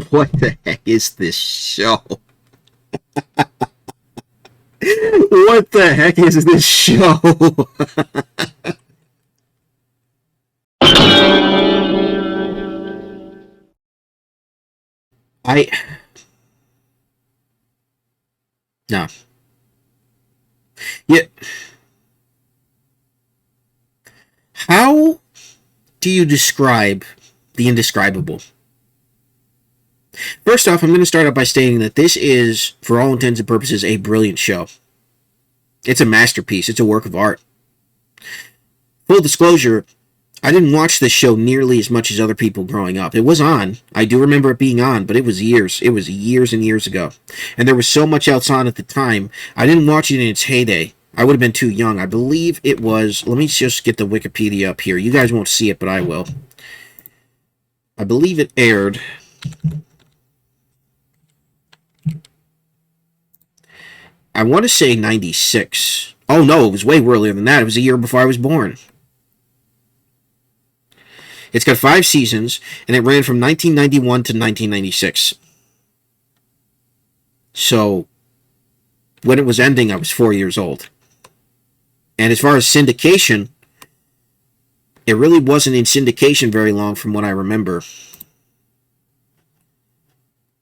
What the heck is this show? What the heck is this show? I no. Yeah. How do you describe the indescribable? First off, I'm going to start out by stating that this is, for all intents and purposes, a brilliant show. It's a masterpiece. It's a work of art. Full disclosure, I didn't watch this show nearly as much as other people growing up. It was on. I do remember it being on, but it was years. It was years and years ago. And there was so much else on at the time. I didn't watch it in its heyday. I would have been too young. I believe it was... Let me just get the Wikipedia up here. You guys won't see it, but I will. I believe it aired... I want to say 96. Oh, no, it was way earlier than that. It was a year before I was born. It's got 5 seasons, and it ran from 1991 to 1996. So, when it was ending, I was 4 years old. And as far as syndication, it really wasn't in syndication very long from what I remember.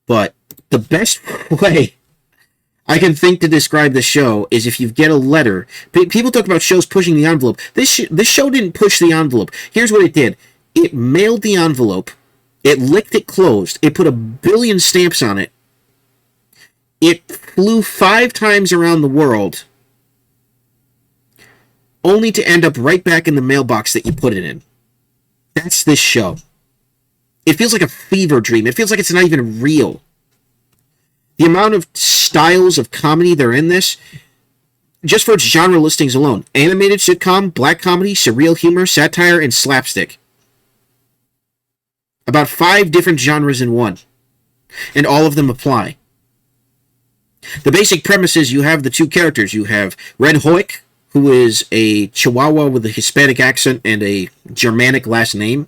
But the best way I can think to describe the show is if you get a letter. People talk about shows pushing the envelope. This show didn't push the envelope. Here's what it did. It mailed the envelope. It licked it closed. It put 1 billion stamps on it. It flew 5 times around the world, only to end up right back in the mailbox that you put it in. That's this show. It feels like a fever dream. It feels like it's not even real. The amount of styles of comedy that are in this, just for its genre listings alone: animated sitcom, black comedy, surreal humor, satire, and slapstick. About 5 different genres in one. And all of them apply. The basic premise is you have the 2 characters. You have Red Hoek, who is a Chihuahua with a Hispanic accent and a Germanic last name.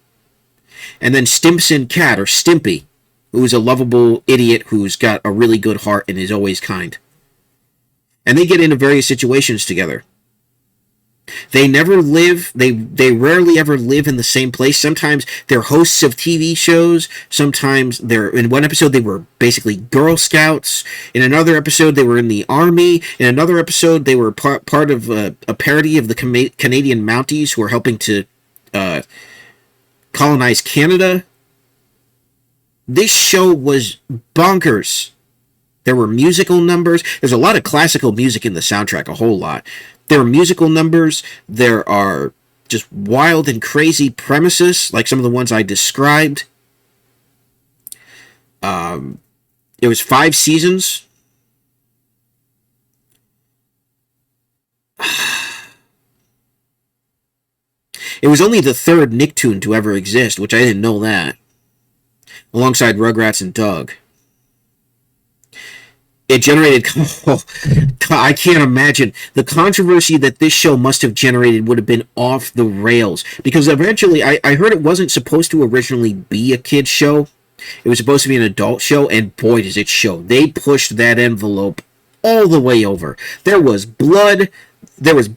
And then Stimpson Cat, or Stimpy, who's a lovable idiot who's got a really good heart and is always kind. And they get into various situations together. They never live, they rarely ever live in the same place. Sometimes they're hosts of TV shows. Sometimes in one episode they were basically Girl Scouts. In another episode they were in the Army. In another episode they were part of a parody of the Canadian Mounties who are helping to colonize Canada. This show was bonkers. There were musical numbers. There's a lot of classical music in the soundtrack, a whole lot. There are musical numbers. There are just wild and crazy premises, like some of the ones I described. It was 5 seasons. It was only the 3rd Nicktoon to ever exist, which I didn't know that. Alongside Rugrats and Doug. It generated... Oh, I can't imagine. The controversy that this show must have generated would have been off the rails. Because eventually, I heard it wasn't supposed to originally be a kid's show. It was supposed to be an adult show, and boy does it show. They pushed that envelope all the way over. There was blood, there was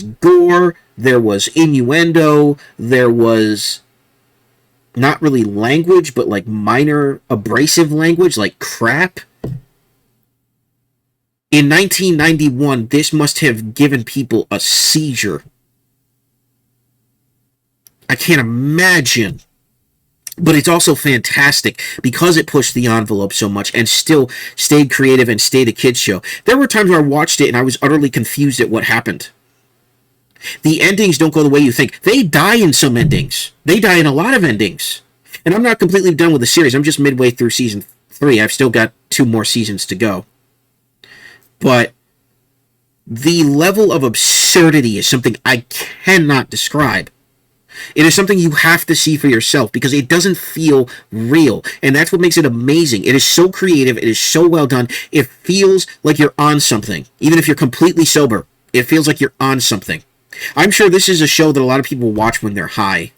gore, there was innuendo, there was... not really language, but like minor abrasive language, like crap. In 1991, this must have given people a seizure. I can't imagine. But it's also fantastic because it pushed the envelope so much and still stayed creative and stayed a kid's show. There were times where I watched it and I was utterly confused at what happened. The endings don't go the way you think. They die in some endings. They die in a lot of endings. And I'm not completely done with the series. I'm just midway through season 3. I've still got 2 more seasons to go. But the level of absurdity is something I cannot describe. It is something you have to see for yourself because it doesn't feel real. And that's what makes it amazing. It is so creative. It is so well done. It feels like you're on something. Even if you're completely sober, it feels like you're on something. I'm sure this is a show that a lot of people watch when they're high.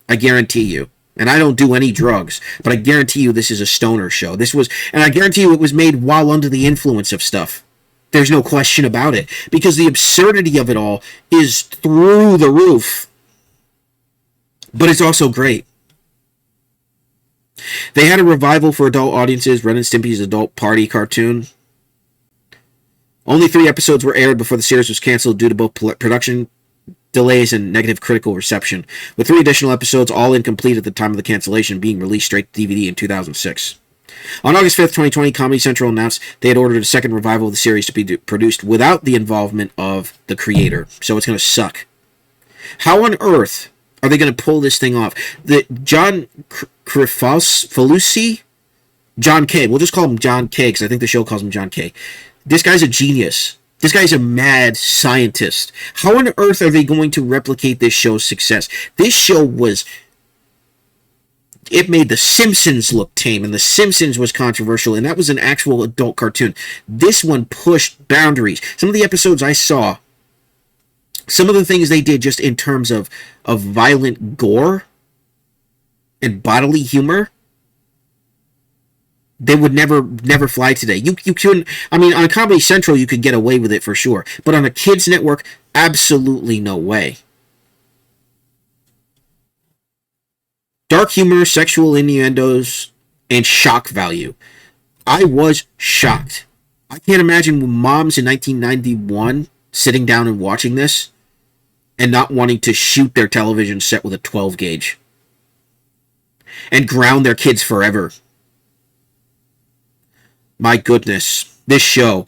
I guarantee you. And I don't do any drugs, but I guarantee you this is a stoner show. And I guarantee you it was made while under the influence of stuff. There's no question about it. Because the absurdity of it all is through the roof. But it's also great. They had a revival for adult audiences, Ren and Stimpy's adult party cartoon. Only 3 episodes were aired before the series was canceled due to both production delays and negative critical reception, with 3 additional episodes, all incomplete at the time of the cancellation, being released straight to DVD in 2006. On August 5th, 2020, Comedy Central announced they had ordered a second revival of the series to be produced without the involvement of the creator, so it's going to suck. How on earth are they going to pull this thing off? John Falusi? John K. We'll just call him John K, because I think the show calls him John K. This guy's a genius. This guy's a mad scientist. How on earth are they going to replicate this show's success? This show it made The Simpsons look tame, and The Simpsons was controversial, and that was an actual adult cartoon. This one pushed boundaries. Some of the episodes I saw, some of the things they did just in terms of violent gore and bodily humor, they would never fly today. You couldn't. I mean, on Comedy Central, you could get away with it for sure. But on a kids' network, absolutely no way. Dark humor, sexual innuendos, and shock value. I was shocked. I can't imagine moms in 1991 sitting down and watching this and not wanting to shoot their television set with a 12 gauge and ground their kids forever. My goodness, this show,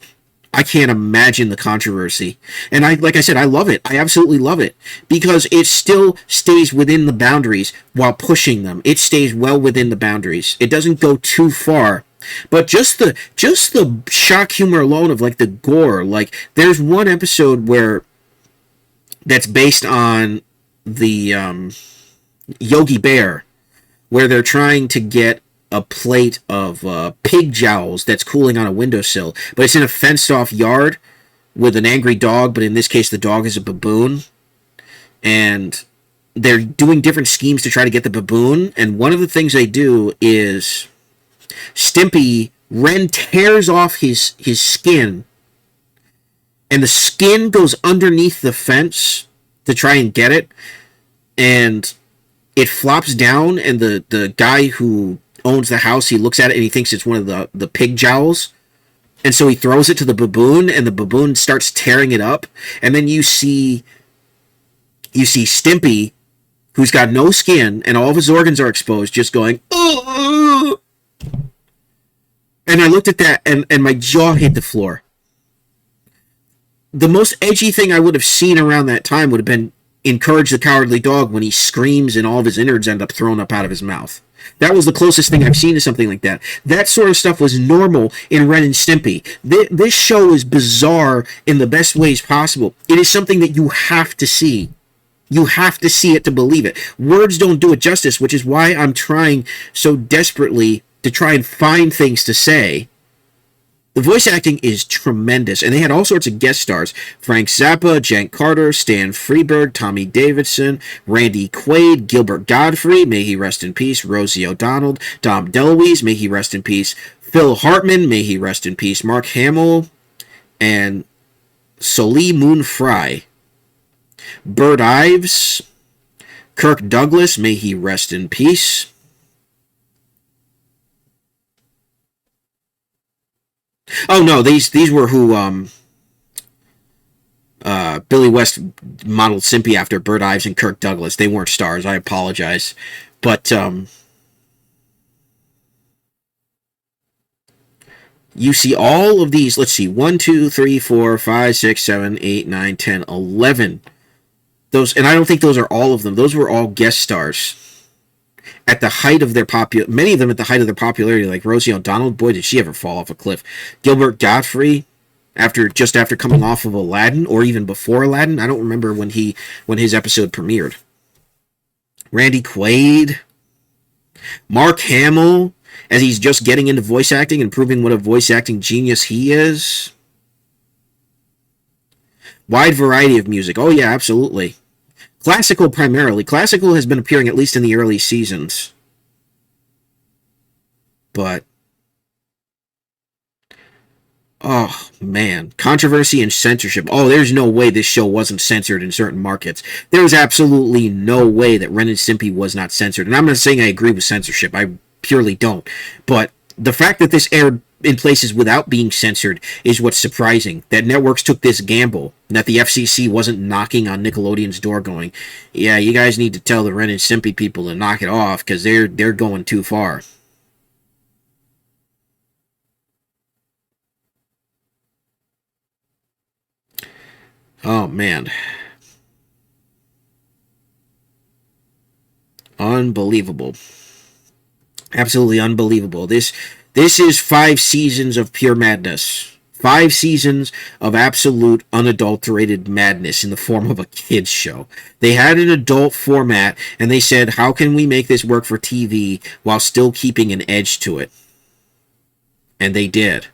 I can't imagine the controversy. And like I said, I love it. I absolutely love it because it still stays within the boundaries while pushing them. It stays well within the boundaries. It doesn't go too far. But just the shock humor alone of like the gore, like there's one episode that's based on the Yogi Bear, where they're trying to get a plate of pig jowls that's cooling on a windowsill, but it's in a fenced-off yard with an angry dog, but in this case the dog is a baboon, and they're doing different schemes to try to get the baboon, and one of the things they do is Ren tears off his skin, and the skin goes underneath the fence to try and get it, and it flops down, and the guy who owns the house, he looks at it and he thinks it's one of the pig jowls, and so he throws it to the baboon, and the baboon starts tearing it up, and then you see Stimpy, who's got no skin and all of his organs are exposed, just going, "Ugh!" And I looked at that and my jaw hit the floor. The most edgy thing I would have seen around that time would have been Encourage the Cowardly Dog, when he screams and all of his innards end up thrown up out of his mouth. That was the closest thing I've seen to something like that. That sort of stuff was normal in Ren and Stimpy. This show is bizarre in the best ways possible. It is something that you have to see. You have to see it to believe it. Words don't do it justice, which is why I'm trying so desperately to try and find things to say. The voice acting is tremendous, and they had all sorts of guest stars. Frank Zappa, Jen Carter, Stan Freberg, Tommy Davidson, Randy Quaid, Gilbert Godfrey, may he rest in peace, Rosie O'Donnell, Dom DeLuise, may he rest in peace, Phil Hartman, may he rest in peace, Mark Hamill, and Soleil Moon Frye. Bert Ives, Kirk Douglas, may he rest in peace. Oh no, these were who Billy West modeled Simpy after, Bert Ives and Kirk Douglas. They weren't stars. I apologize, but you see all of these. Let's see, 1, 2, 3, 4, 5, 6, 7, 8, 9, 10, 11. Those, and I don't think those are all of them. Those were all guest stars at the height of their many of them at the height of their popularity, like Rosie O'Donnell. Boy, did she ever fall off a cliff. Gilbert Godfrey, after coming off of Aladdin, or even before Aladdin. I don't remember when his episode premiered. Randy Quaid, Mark Hamill, as he's just getting into voice acting and proving what a voice acting genius he is. Wide variety of music. Oh yeah, absolutely. Classical primarily. Classical has been appearing at least in the early seasons. But oh man, controversy and censorship. Oh, there's no way this show wasn't censored in certain markets. There's absolutely no way that Ren and Stimpy was not censored. And I'm not saying I agree with censorship. I purely don't. But the fact that this aired in places without being censored is what's surprising. That networks took this gamble, and that the FCC wasn't knocking on Nickelodeon's door going, yeah, you guys need to tell the Ren and Stimpy people to knock it off because they're going too far. Oh man. Unbelievable. Absolutely unbelievable. This is 5 seasons of pure madness. 5 seasons of absolute unadulterated madness in the form of a kids show. They had an adult format and they said, how can we make this work for TV while still keeping an edge to it? And they did.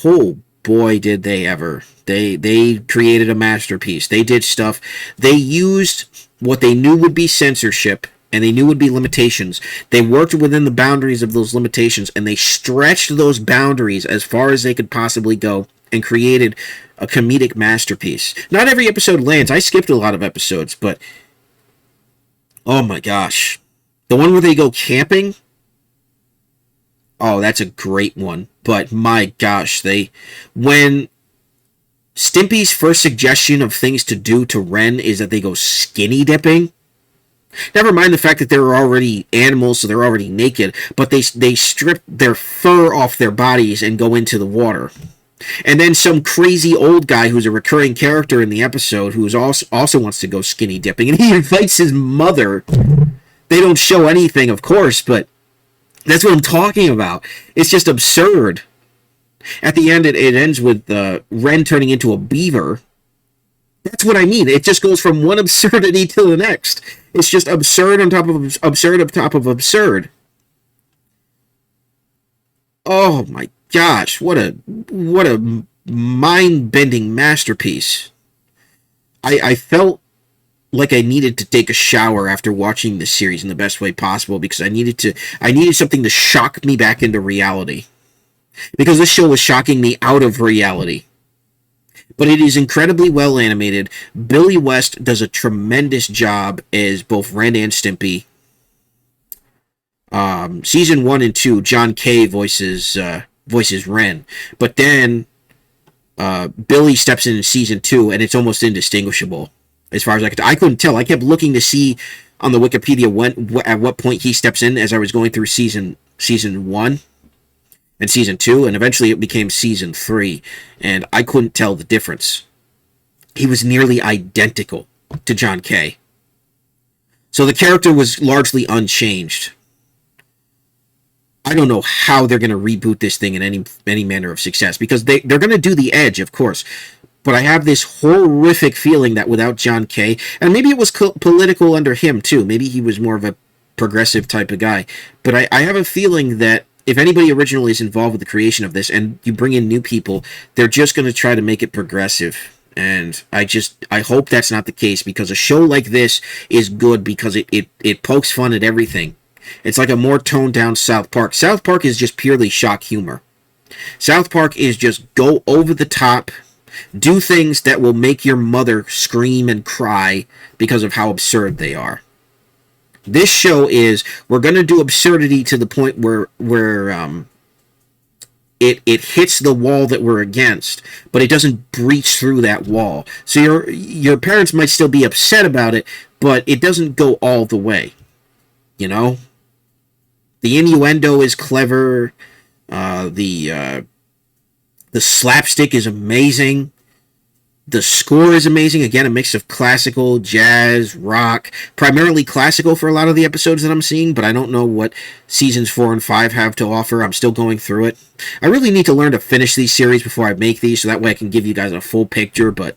Oh boy, did they ever. They created a masterpiece. They did stuff. They used what they knew would be censorship and they knew would be limitations. They worked within the boundaries of those limitations and they stretched those boundaries as far as they could possibly go and created a comedic masterpiece. Not every episode lands. I skipped a lot of episodes, but oh my gosh. The one where they go camping? Oh, that's a great one. But my gosh, when Stimpy's first suggestion of things to do to Ren is that they go skinny dipping. Never mind the fact that they're already animals, so they're already naked, but they strip their fur off their bodies and go into the water. And then some crazy old guy who's a recurring character in the episode who also wants to go skinny dipping, and he invites his mother. They don't show anything, of course, but that's what I'm talking about. It's just absurd. At the end, it ends with Ren turning into a beaver. That's what I mean. It just goes from one absurdity to the next. It's just absurd on top of absurd on top of absurd. Oh my gosh, what a mind-bending masterpiece. I felt like I needed to take a shower after watching this series in the best way possible because I needed something to shock me back into reality. Because this show was shocking me out of reality. But it is incredibly well animated. Billy West does a tremendous job as both Ren and Stimpy. Season 1 and 2, John Kay voices Ren. But then Billy steps in season 2, and it's almost indistinguishable. As far as I couldn't tell. I kept looking to see on the Wikipedia at what point he steps in as I was going through season 1 and season 2, and eventually it became season 3, and I couldn't tell the difference. He was nearly identical to John Kay. So the character was largely unchanged. I don't know how they're going to reboot this thing in any manner of success, because they're going to do The Edge, of course. But I have this horrific feeling that without John Kay, and maybe it was political under him too, maybe he was more of a progressive type of guy, but I have a feeling that if anybody originally is involved with the creation of this and you bring in new people, they're just going to try to make it progressive. And I hope that's not the case, because a show like this is good because it pokes fun at everything. It's like a more toned down South Park. South Park is just purely shock humor. South Park is just go over the top, do things that will make your mother scream and cry because of how absurd they are. This show is, we're going to do absurdity to the point where it hits the wall that we're against, but it doesn't breach through that wall. So your parents might still be upset about it, but it doesn't go all the way. You know? The innuendo is clever. The slapstick is amazing. The score is amazing. Again, a mix of classical, jazz, rock. Primarily classical for a lot of the episodes that I'm seeing, but I don't know what seasons 4 and 5 have to offer. I'm still going through it. I really need to learn to finish these series before I make these, so that way I can give you guys a full picture, but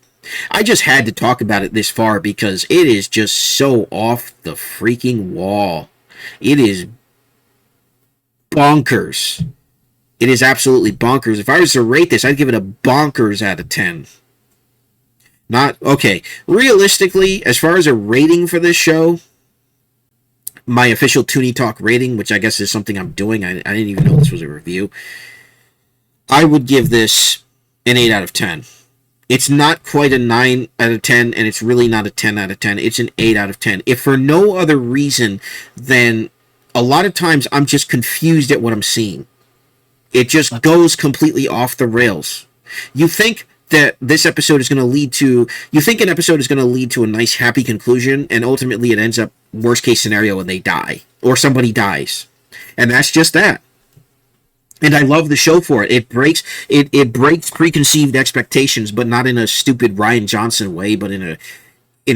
I just had to talk about it this far because it is just so off the freaking wall. It is bonkers. It is absolutely bonkers. If I was to rate this, I'd give it a bonkers out of 10. Not, okay, realistically, as far as a rating for this show, my official Toony Talk rating, which I guess is something I'm doing. I didn't even know this was a review. I would give this an 8 out of 10. It's not quite a 9 out of 10, and it's really not a 10 out of 10. It's an 8 out of 10. If for no other reason than a lot of times I'm just confused at what I'm seeing. It just goes completely off the rails. You think that this episode is going to lead to... You think an episode is going to lead to a nice, happy conclusion, and ultimately it ends up worst case scenario and they die. Or somebody dies. And that's just that. And I love the show for it. It breaks preconceived expectations, but not in a stupid Rian Johnson way, but in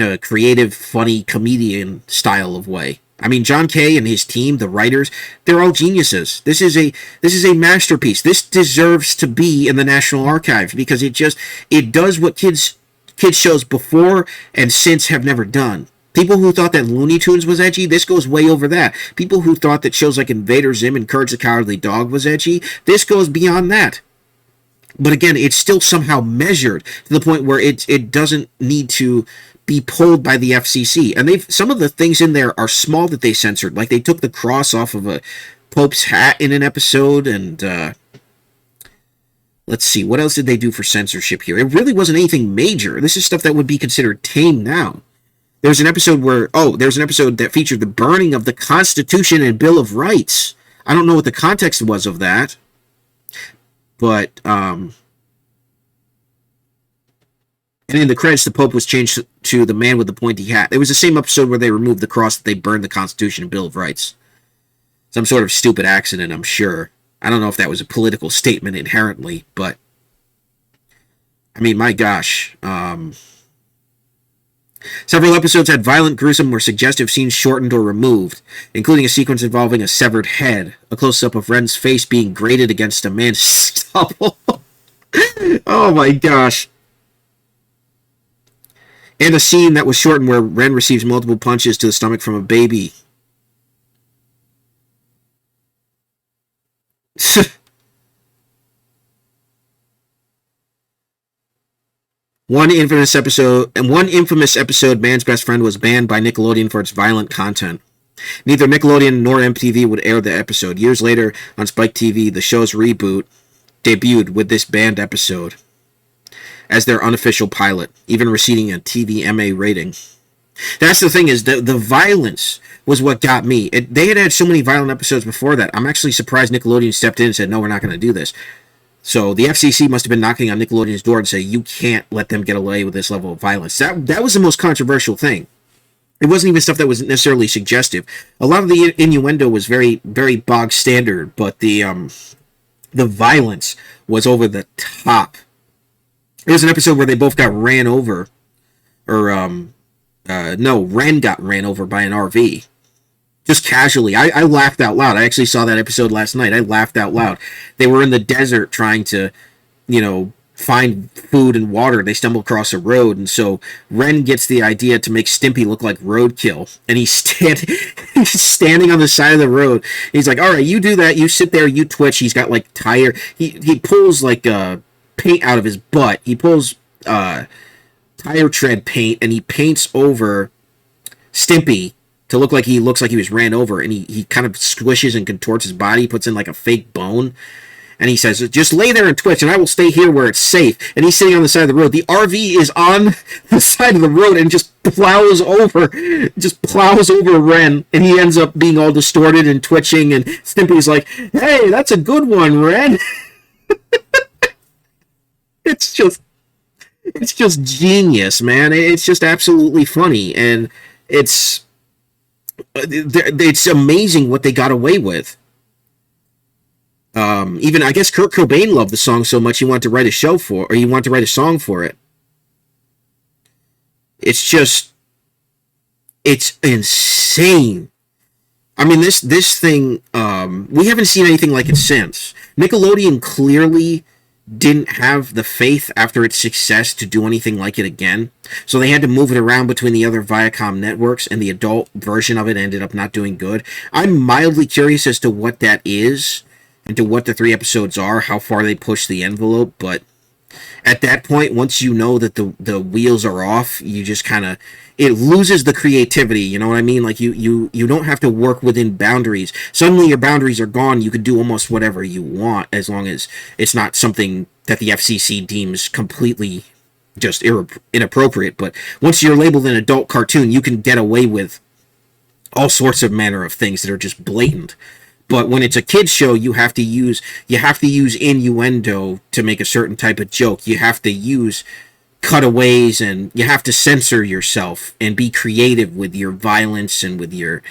a creative, funny, comedian style of way. I mean, John Kay and his team, the writers, they're all geniuses. This is a masterpiece. This deserves to be in the National Archives because it does what kids shows before and since have never done. People who thought that Looney Tunes was edgy, this goes way over that. People who thought that shows like Invader Zim and Courage the Cowardly Dog was edgy, this goes beyond that. But again, it's still somehow measured to the point where it doesn't need to be pulled by the FCC. And some of the things in there are small that they censored. Like they took the cross off of a Pope's hat in an episode, and let's see, what else did they do for censorship here? It really wasn't anything major. This is stuff that would be considered tame now. There's an episode that featured the burning of the Constitution and Bill of Rights. I don't know what the context was of that, but and in the credits, the Pope was changed to the man with the pointy hat. It was the same episode where they removed the cross that they burned the Constitution and Bill of Rights. Some sort of stupid accident, I'm sure. I don't know if that was a political statement inherently, but I mean, my gosh. Several episodes had violent, gruesome, or suggestive scenes shortened or removed, including a sequence involving a severed head, a close-up of Ren's face being grated against a man's stubble. Oh my gosh. And a scene that was shortened where Ren receives multiple punches to the stomach from a baby. One infamous episode, Man's Best Friend, was banned by Nickelodeon for its violent content. Neither Nickelodeon nor MTV would air the episode. Years later, on Spike TV, the show's reboot debuted with this banned episode as their unofficial pilot, even receiving a TVMA rating. That's the thing, is the violence was what got me. They had so many violent episodes before that. I'm actually surprised Nickelodeon stepped in and said, no, we're not going to do this. So the FCC must have been knocking on Nickelodeon's door and say, you can't let them get away with this level of violence. That was the most controversial thing. It wasn't even stuff that was necessarily suggestive. A lot of the innuendo was very, very bog standard, but the violence was over the top. There was an episode where they both got ran over, or Ren got ran over by an RV. Just casually. I laughed out loud. I actually saw that episode last night. I laughed out loud. They were in the desert trying to, find food and water. They stumble across a road, and so Ren gets the idea to make Stimpy look like roadkill. And he's standing on the side of the road. He's like, all right, you do that. You sit there. You twitch. He's got, like, tire. He pulls, like, paint out of his butt. He pulls tire tread paint, and he paints over Stimpy to look like he was ran over, and he kind of squishes and contorts his body, puts in like a fake bone, and he says, just lay there and twitch, and I will stay here where it's safe. And he's sitting on the side of the road. The RV is on the side of the road and just plows over Ren, and he ends up being all distorted and twitching, and Stimpy's like, hey, that's a good one, Ren. It's just genius, man. It's just absolutely funny, and it's amazing what they got away with. Even I guess Kurt Cobain loved the song so much he wanted to write a song for it. It's insane. I mean, this thing, we haven't seen anything like it since. Nickelodeon clearly didn't have the faith after its success to do anything like it again, so they had to move it around between the other Viacom networks, and the adult version of it ended up not doing good. I'm mildly curious as to what that is, and to what the 3 episodes are, how far they push the envelope, but At that point, once you know that the wheels are off, you just kind of, it loses the creativity. You know what I mean? Like you don't have to work within boundaries. Suddenly your boundaries are gone. You can do almost whatever you want, as long as it's not something that the FCC deems completely just inappropriate. But once you're labeled an adult cartoon, you can get away with all sorts of manner of things that are just blatant. But when it's a kids show, you have to use innuendo to make a certain type of joke. You have to use cutaways, and you have to censor yourself and be creative with your violence and with your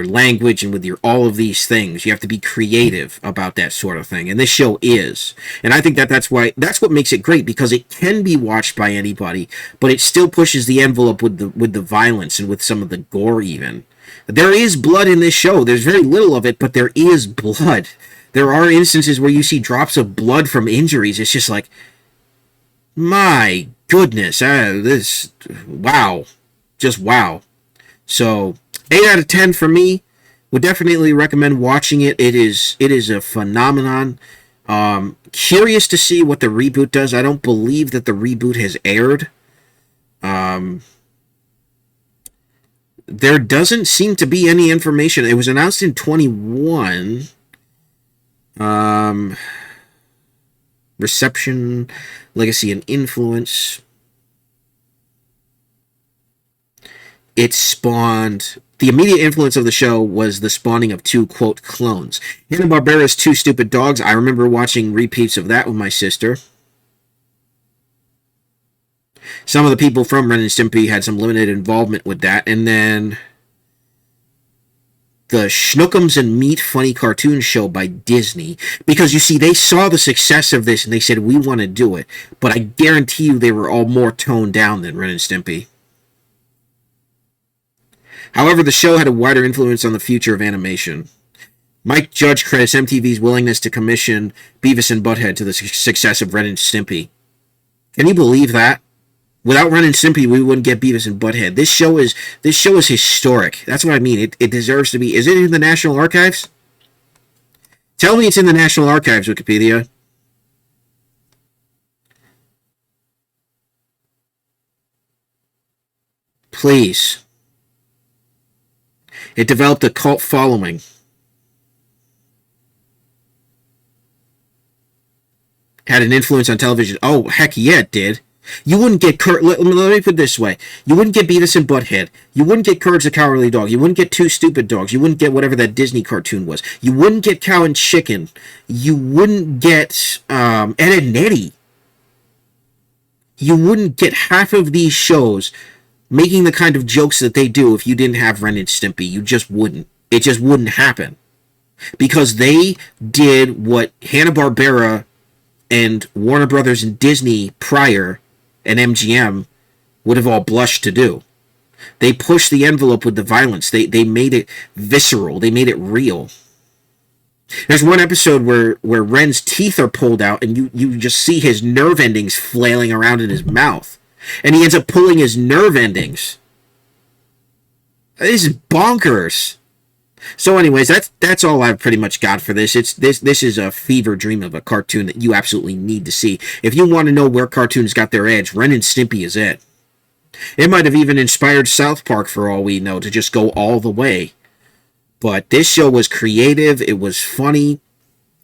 language and with your all of these things. You have to be creative about that sort of thing, and this show is. And I think that that's what makes it great, because it can be watched by anybody, but it still pushes the envelope with the violence and with some of the gore even. There is blood in this show. There's very little of it, but there is blood. There are instances where you see drops of blood from injuries. It's just like, my goodness, wow. Just wow. So, 8 out of 10 for me. Would definitely recommend watching it. It is a phenomenon. Curious to see what the reboot does. I don't believe that the reboot has aired. There doesn't seem to be any information. It was announced in 21. Reception, legacy, and influence. It spawned... The immediate influence of the show was the spawning of two, quote, clones. Hanna-Barbera's Two Stupid Dogs. I remember watching repeats of that with my sister. Some of the people from Ren and Stimpy had some limited involvement with that. And then the Schnookums and Meat Funny Cartoon Show by Disney. Because, you see, they saw the success of this and they said, we want to do it. But I guarantee you they were all more toned down than Ren and Stimpy. However, the show had a wider influence on the future of animation. Mike Judge credits MTV's willingness to commission Beavis and Butthead to the success of Ren and Stimpy. Can you believe that? Without Ren and Stimpy, we wouldn't get Beavis and Butthead. This show is historic. That's what I mean. It deserves to be. Is it in the National Archives? Tell me it's in the National Archives, Wikipedia. Please. It developed a cult following. Had an influence on television. Oh, heck yeah, it did. You wouldn't get let me put it this way. You wouldn't get Beavis and Butthead. You wouldn't get Courage the Cowardly Dog. You wouldn't get Two Stupid Dogs. You wouldn't get whatever that Disney cartoon was. You wouldn't get Cow and Chicken. You wouldn't get Ed and Eddie. You wouldn't get half of these shows making the kind of jokes that they do if you didn't have Ren and Stimpy. You just wouldn't. It just wouldn't happen. Because they did what Hanna-Barbera and Warner Brothers and Disney prior, and MGM, would have all blushed to do. They pushed the envelope with the violence. They made it visceral. They made it real. There's one episode where Ren's teeth are pulled out, and you just see his nerve endings flailing around in his mouth. And he ends up pulling his nerve endings. This is bonkers. So anyways, that's all I've pretty much got for this. This is a fever dream of a cartoon that you absolutely need to see. If you want to know where cartoons got their edge, Ren and Stimpy is it. It might have even inspired South Park, for all we know, to just go all the way. But this show was creative, it was funny,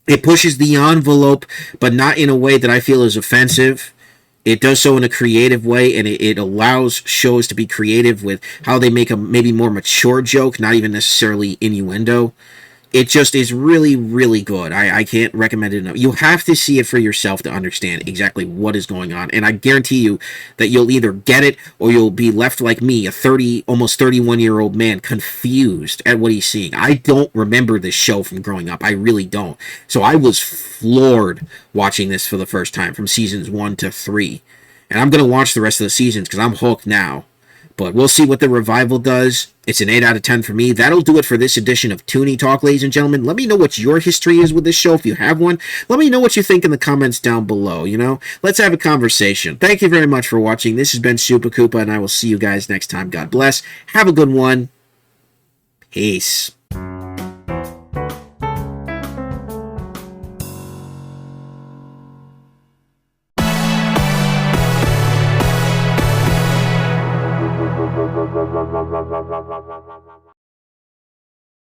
it pushes the envelope, but not in a way that I feel is offensive. It does so in a creative way, and it allows shows to be creative with how they make a maybe more mature joke, not even necessarily innuendo. It just is really, really good. I can't recommend it enough. You have to see it for yourself to understand exactly what is going on, and I guarantee you that you'll either get it or you'll be left like me, a almost 31-year-old man, confused at what he's seeing. I don't remember this show from growing up. I really don't. So I was floored watching this for the first time from seasons 1 to 3. And I'm going to watch the rest of the seasons because I'm hooked now. But we'll see what the revival does. It's an 8 out of 10 for me. That'll do it for this edition of Toony Talk, ladies and gentlemen. Let me know what your history is with this show, if you have one. Let me know what you think in the comments down below, Let's have a conversation. Thank you very much for watching. This has been Super Koopa, and I will see you guys next time. God bless. Have a good one. Peace.